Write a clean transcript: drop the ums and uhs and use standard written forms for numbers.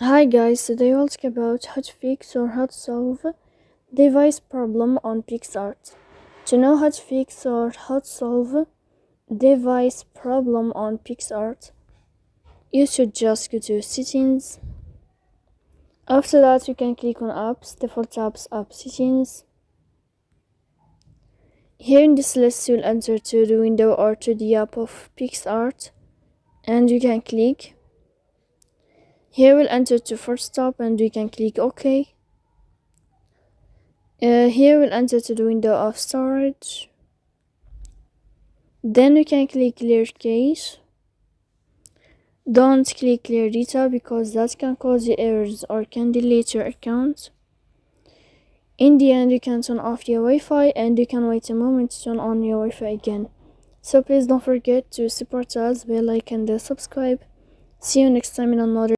Hi guys, today we'll talk about how to fix or how to solve device problem on Picsart. To know how to fix or how to solve device problem on Picsart, you should just go to settings. After that, you can click on apps, default apps, app settings. Here in this list, you'll enter to the window or to the app of Picsart, and you can click. Here we'll enter to first stop and we can click OK. Here we'll enter to the window of storage. Then we can click clear cache. Don't click clear data because that can cause you errors or can delete your account. In the end, you can turn off your Wi-Fi and you can wait a moment to turn on your Wi-Fi again. So please don't forget to support us by like and subscribe. See you next time in another